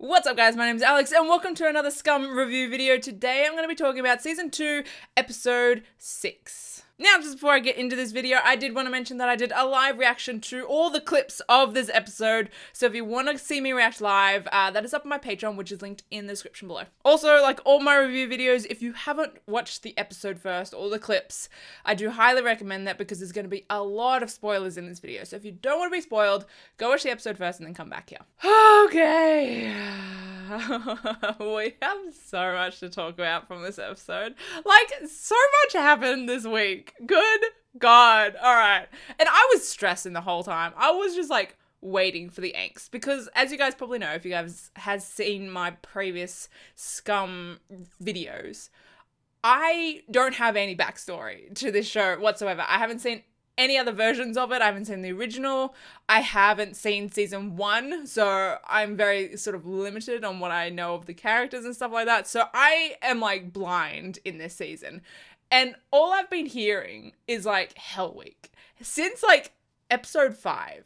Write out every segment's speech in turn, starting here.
What's up guys, my name's Alex and welcome to another SKAM review video. Today I'm going to be talking about Season 2, Episode 6. Now, just before I get into this video, I did want to mention that I did a live reaction to all the clips of this episode. So if you want to see me react live, that is up on my Patreon, which is linked in the description below. Also, like all my review videos, if you haven't watched the episode first, or the clips, I do highly recommend that because there's going to be a lot of spoilers in this video. So if you don't want to be spoiled, go watch the episode first and then come back here. Okay. We have so much to talk about from this episode. Like, so much happened this week. Good God. All right. And I was stressing the whole time. I was just like waiting for the angst because, as you guys probably know, if you guys has seen my previous SKAM videos, I don't have any backstory to this show whatsoever. I haven't seen any other versions of it. I haven't seen the original. I haven't seen season 1, so I'm very sort of limited on what I know of the characters and stuff like that. So I am like blind in this season. And all I've been hearing is like Hell Week. Since like episode 5,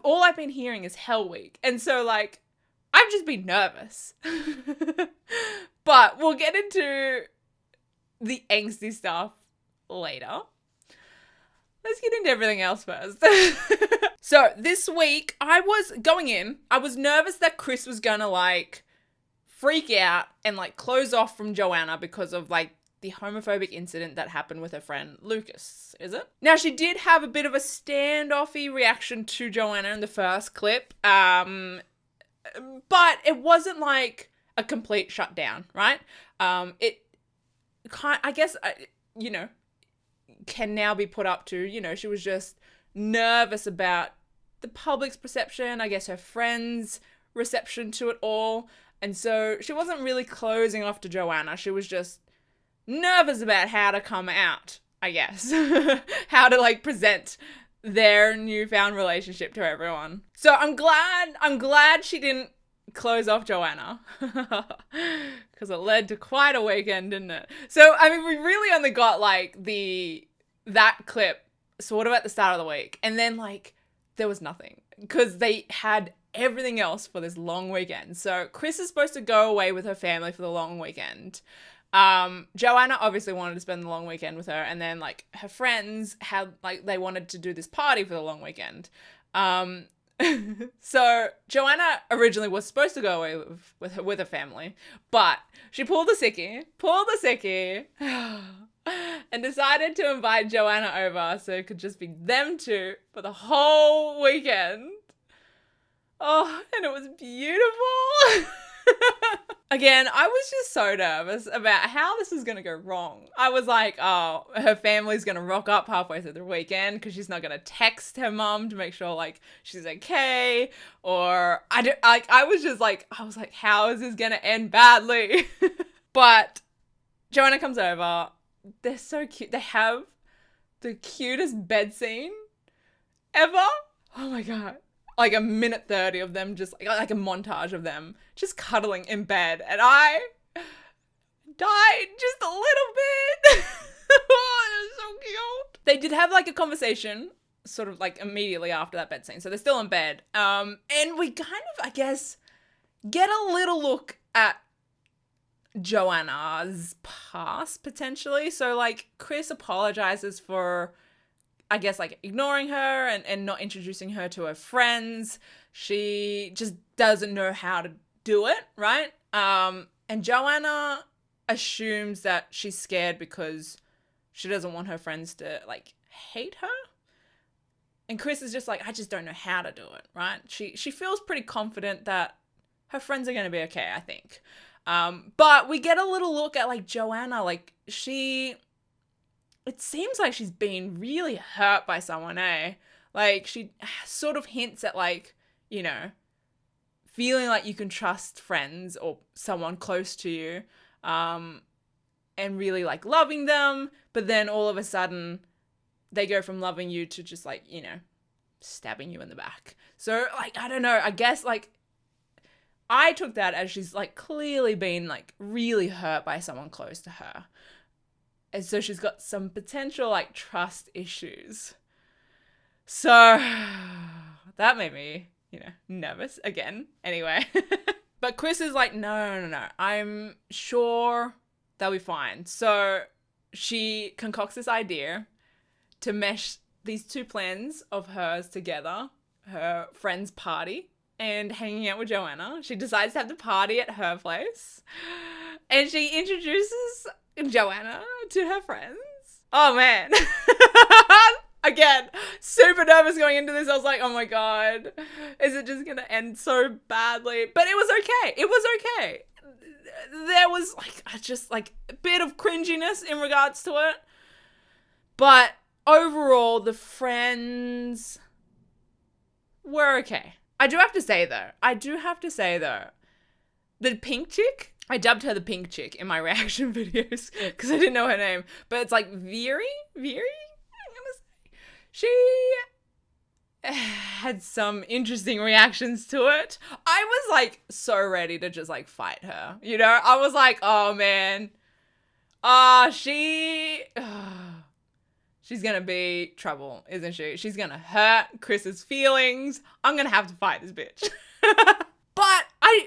all I've been hearing is Hell Week. And so like, I've just been nervous. But we'll get into the angsty stuff later. Let's get into everything else first. So this week, I was nervous that Cris was gonna like freak out and like close off from Joana because of like the homophobic incident that happened with her friend Lucas, is it? Now, she did have a bit of a standoffy reaction to Joana in the first clip, but it wasn't like a complete shutdown, right? Can now be put up to, she was just nervous about the public's perception, I guess her friends' reception to it all. And so she wasn't really closing off to Joana. She was just nervous about how to come out, I guess. How to like present their newfound relationship to everyone. So I'm glad she didn't close off Joana because it led to quite a weekend, didn't it? So I mean, we really only got like that clip sort of at the start of the week, and then like there was nothing because they had everything else for this long weekend. So Cris is supposed to go away with her family for the long weekend. Joana obviously wanted to spend the long weekend with her, and then like her friends had like they wanted to do this party for the long weekend. So Joana originally was supposed to go away with her family, but she pulled the sickie, and decided to invite Joana over so it could just be them two for the whole weekend. Oh, and it was beautiful. Again, I was just so nervous about how this was going to go wrong. I was like, oh, her family's going to rock up halfway through the weekend because she's not going to text her mom to make sure like she's okay. Or I was like, how is this going to end badly? But Joana comes over. They're so cute. They have the cutest bed scene ever. Oh my God. Like a minute 30 of them just like a montage of them just cuddling in bed, and I died just a little bit. Oh, it was so cute. They did have like a conversation sort of like immediately after that bed scene. So they're still in bed. And we kind of, I guess, get a little look at Joana's past potentially. So like Cris apologizes for, I guess, like ignoring her and not introducing her to her friends. She just doesn't know how to do it, right? And Joana assumes that she's scared because she doesn't want her friends to like hate her. And Cris is just like, I just don't know how to do it, right? She feels pretty confident that her friends are going to be okay, I think. But we get a little look at like Joana, like it seems like she's been really hurt by someone, eh? Like, she sort of hints at, like, feeling like you can trust friends or someone close to you, and really, like, loving them, but then all of a sudden, they go from loving you to just, like, stabbing you in the back. So, like, I don't know, I guess, like, I took that as she's, like, clearly been, like, really hurt by someone close to her. And so she's got some potential, like, trust issues. So that made me, nervous again. Anyway. But Cris is like, no. I'm sure they'll be fine. So she concocts this idea to mesh these two plans of hers together, her friend's party and hanging out with Joana. She decides to have the party at her place. And she introduces Joana to her friends. Oh, man. Again, super nervous going into this. I was like, oh my God, is it just going to end so badly? But it was okay. It was okay. There was just a bit of cringiness in regards to it. But overall, the friends were okay. I do have to say though, the pink chick, I dubbed her the pink chick in my reaction videos because I didn't know her name. But it's like Veery? I'm going to say. She had some interesting reactions to it. I was like so ready to just like fight her. You know, I was like, oh man. She's gonna be trouble, isn't she? She's gonna hurt Chris's feelings. I'm gonna have to fight this bitch. But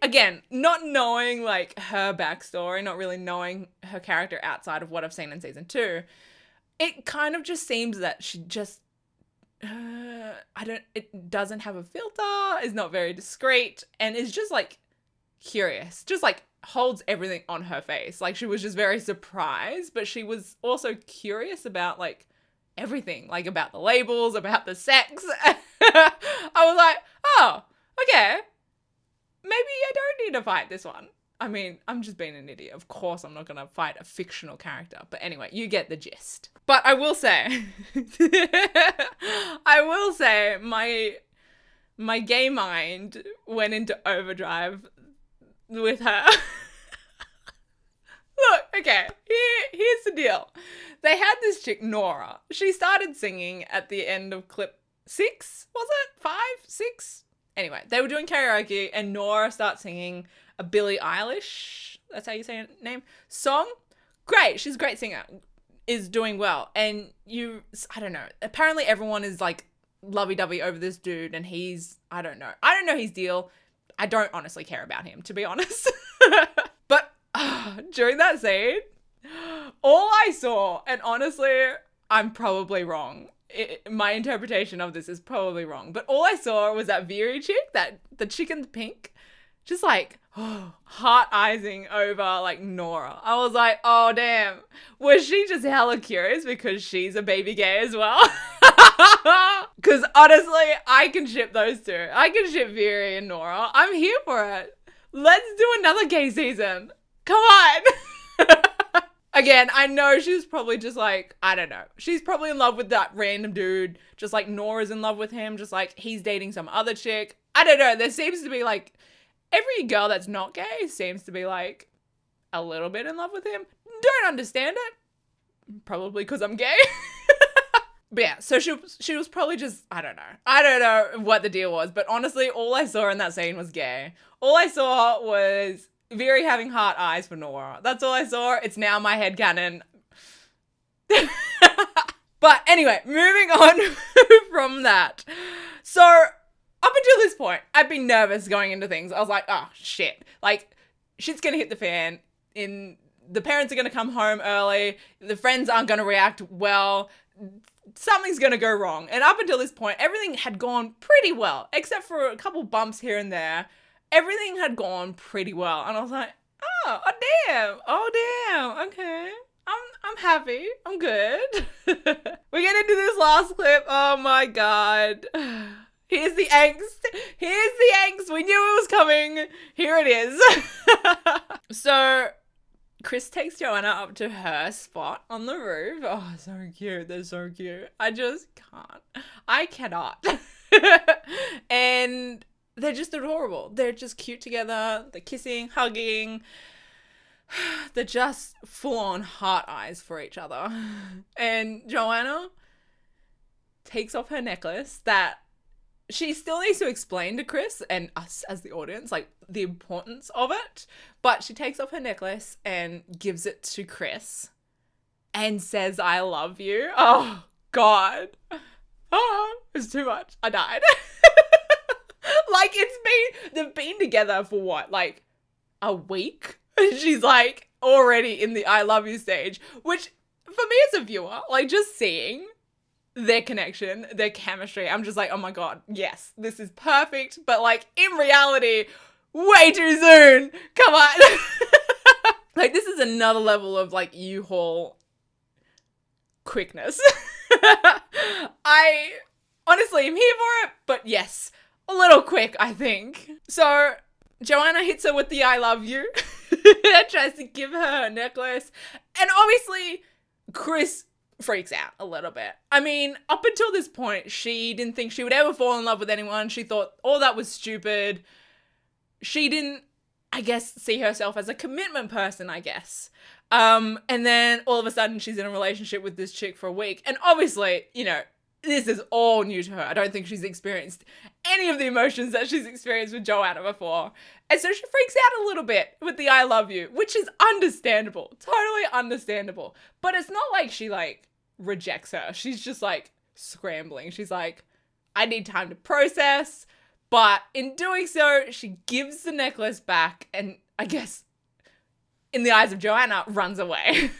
again, not knowing like her backstory, not really knowing her character outside of what I've seen in season 2, it kind of just seems that she just, it doesn't have a filter, is not very discreet, and is just like curious, just like holds everything on her face. Like she was just very surprised, but she was also curious about like everything, like about the labels, about the sex. I was like, oh, okay. Maybe I don't need to fight this one. I mean, I'm just being an idiot. Of course, I'm not going to fight a fictional character. But anyway, you get the gist. But I will say, my gay mind went into overdrive with her. Look, okay, here's the deal. They had this chick, Nora. She started singing at the end of clip 6, was it? 5? 6? Anyway, they were doing karaoke and Nora starts singing a Billie Eilish, that's how you say her name, song. Great, she's a great singer, is doing well. And I don't know, apparently everyone is like lovey-dovey over this dude and he's, I don't know his deal. I don't honestly care about him, to be honest. But during that scene, all I saw, and honestly, I'm probably wrong. My interpretation of this is probably wrong, but all I saw was that Veery chick, the chick in the pink, just like heart-eying over like Nora. I was like, oh damn, was she just hella curious because she's a baby gay as well? Because honestly, I can ship those two. I can ship Veery and Nora. I'm here for it. Let's do another gay season. Come on. Again, I know she's probably just like, I don't know. She's probably in love with that random dude, just like Nora's in love with him, just like he's dating some other chick. I don't know. There seems to be like, every girl that's not gay seems to be like a little bit in love with him. Don't understand it. Probably because I'm gay. But yeah, so she was probably just, I don't know what the deal was, but honestly, all I saw in that scene was gay. All I saw was Veery having heart eyes for Nora. That's all I saw. It's now my headcanon. But anyway, moving on from that. So up until this point, I'd been nervous going into things. I was like, oh shit. Like, shit's gonna hit the fan. The parents are gonna come home early. The friends aren't gonna react well. Something's gonna go wrong. And up until this point, everything had gone pretty well, except for a couple bumps here and there. Everything had gone pretty well. And I was like, oh damn, okay. I'm happy. I'm good. We get into this last clip. Oh my God. Here's the angst. We knew it was coming. Here it is. So Cris takes Joana up to her spot on the roof. Oh, so cute. They're so cute. I just can't. I cannot. And they're just adorable. They're just cute together. They're kissing, hugging. They're just full-on heart eyes for each other. And Joana takes off her necklace that she still needs to explain to Cris and us as the audience, like the importance of it. But she takes off her necklace and gives it to Cris and says, I love you. Oh, God. Oh, it's too much. I died. Like, they've been together for what, like a week? And she's like already in the I love you stage, which for me as a viewer, like just seeing their connection, their chemistry, I'm just like, oh my God, yes, this is perfect. But like in reality, way too soon. Come on. Like, this is another level of like U-Haul quickness. I honestly am here for it, but yes, a little quick, I think. So Joana hits her with the I love you. Tries to give her a necklace. And obviously, Cris freaks out a little bit. I mean, up until this point, she didn't think she would ever fall in love with anyone. She thought all that was stupid. She didn't, I guess, see herself as a commitment person, I guess. And then all of a sudden she's in a relationship with this chick for a week. And obviously, you know, this is all new to her. I don't think she's experienced any of the emotions that she's experienced with Joana before. And so she freaks out a little bit with the I love you, which is understandable. Totally understandable. But it's not like she like rejects her. She's just like scrambling. She's like, I need time to process. But in doing so, she gives the necklace back and I guess in the eyes of Joana, runs away.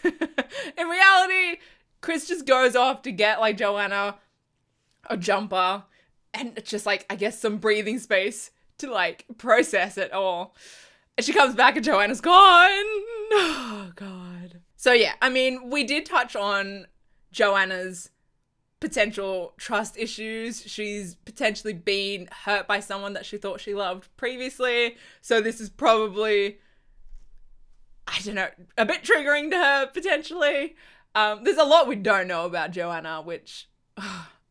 In reality, Cris just goes off to get like Joana a jumper and just like, I guess, some breathing space to like process it all. And she comes back and Joana's gone. Oh God. So yeah, I mean, we did touch on Joana's potential trust issues. She's potentially been hurt by someone that she thought she loved previously. So this is probably, I don't know, a bit triggering to her potentially. There's a lot we don't know about Joana, which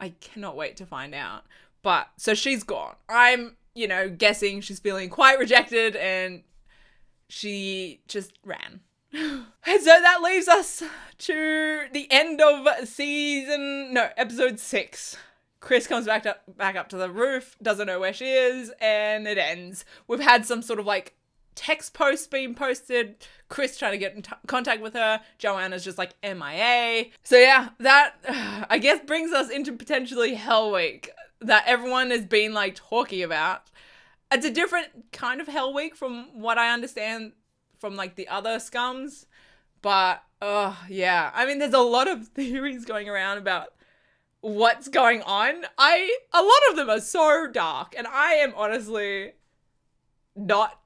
I cannot wait to find out. But so she's gone. I'm, you know, guessing she's feeling quite rejected and she just ran. And so that leaves us to the end of episode 6. Cris comes back up to the roof, doesn't know where she is, and it ends. We've had some sort of like text posts being posted, Cris trying to get in contact with her, Joana's just like MIA. So yeah, that I guess brings us into potentially Hell Week that everyone has been like talking about. It's a different kind of Hell Week from what I understand from like the other scums, but yeah, I mean there's a lot of theories going around about what's going on. A lot of them are so dark and I am honestly not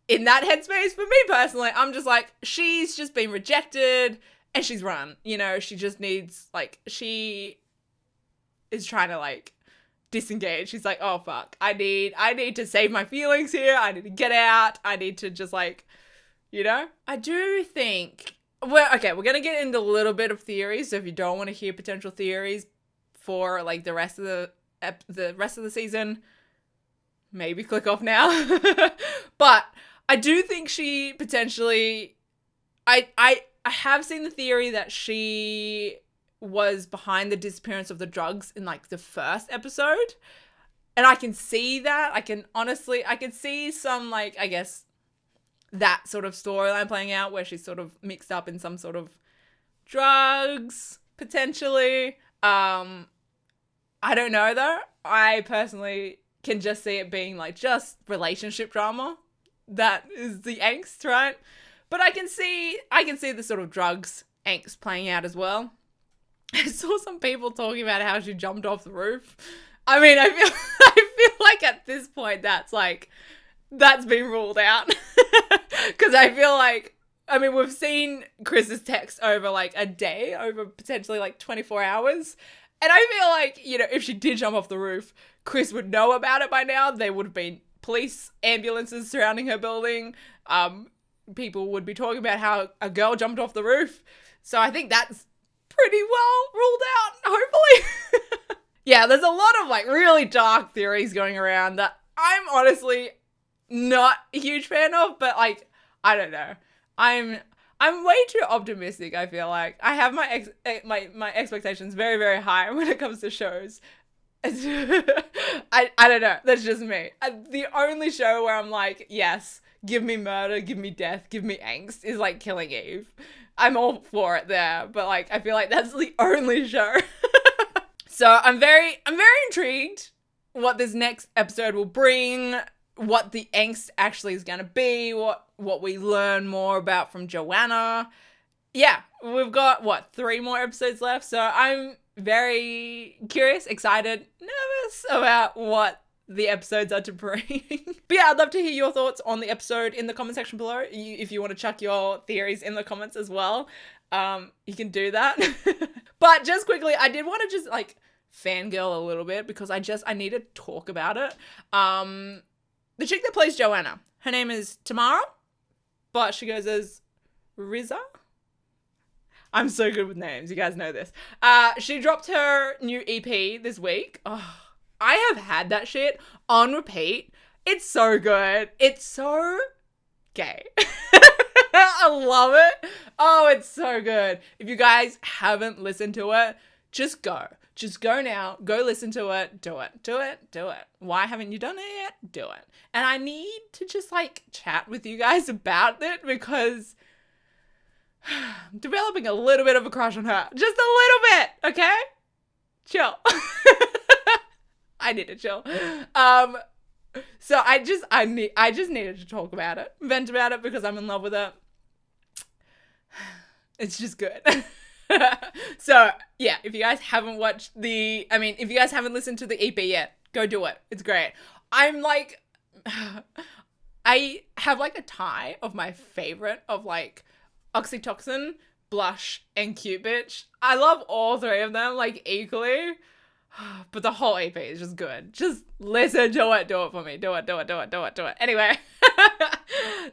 in that headspace. For me personally, I'm just like, she's just been rejected and she's run, you know, she just needs like, she is trying to like disengage. She's like, oh fuck, I need to save my feelings here. I need to get out. I need to just like, you know, I do think, well, okay, we're going to get into a little bit of theories. So if you don't want to hear potential theories for like the rest of the season, maybe click off now. But I do think she potentially, I have seen the theory that she was behind the disappearance of the drugs in like the first episode. And I can see that. I can see some like, I guess, that sort of storyline playing out where she's sort of mixed up in some sort of drugs, potentially. I don't know though. I personally can just see it being like just relationship drama. That is the angst, right? But I can see the sort of drugs angst playing out as well. I saw some people talking about how she jumped off the roof. I mean, I feel like at this point that's been ruled out. Because I feel like, I mean, we've seen Chris's text over like a day, over potentially like 24 hours. And I feel like, you know, if she did jump off the roof, Cris would know about it by now. There would have been police ambulances surrounding her building. People would be talking about how a girl jumped off the roof. So I think that's pretty well ruled out, hopefully. Yeah, there's a lot of like really dark theories going around that I'm honestly not a huge fan of, but like, I don't know. I'm way too optimistic, I feel like. I have my expectations very, very high when it comes to shows. I don't know. That's just me. The only show where I'm like, yes, give me murder, give me death, give me angst is like Killing Eve. I'm all for it there, but like, I feel like that's the only show. So I'm very intrigued what this next episode will bring, what the angst actually is going to be, what we learn more about from Joana. Yeah, we've got, 3 more episodes left, so I'm very curious, excited, nervous about what the episodes are to bring. But yeah, I'd love to hear your thoughts on the episode in the comment section below. If you want to chuck your theories in the comments as well, you can do that. But just quickly, I did want to just like fangirl a little bit because I need to talk about it. The chick that plays Joana, her name is Tamara, but she goes as Rizha. I'm so good with names. You guys know this. She dropped her new EP this week. Oh, I have had that shit on repeat. It's so good. It's so gay. I love it. Oh, it's so good. If you guys haven't listened to it, just go. Just go now. Go listen to it. Do it. Do it. Do it. Why haven't you done it yet? Do it. And I need to just like chat with you guys about it because I'm developing a little bit of a crush on her. Just a little bit. Okay? Chill. I need to chill. So I just needed to talk about it, vent about it because I'm in love with it. It's just good. So yeah, if you guys haven't if you guys haven't listened to the EP yet, go do it. It's great. I'm like, I have like a tie of my favorite of like Oxytocin, Blush, and Cute Bitch. I love all 3 of them like equally. But the whole EP is just good. Just listen to it. Do it for me. Do it, do it, do it, do it, do it. Anyway,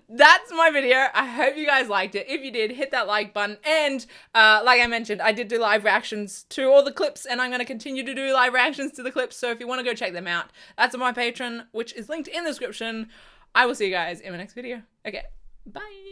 that's my video. I hope you guys liked it. If you did, hit that like button. And like I mentioned, I did do live reactions to all the clips, and I'm going to continue to do live reactions to the clips. So if you want to go check them out, that's on my Patreon, which is linked in the description. I will see you guys in my next video. Okay, bye.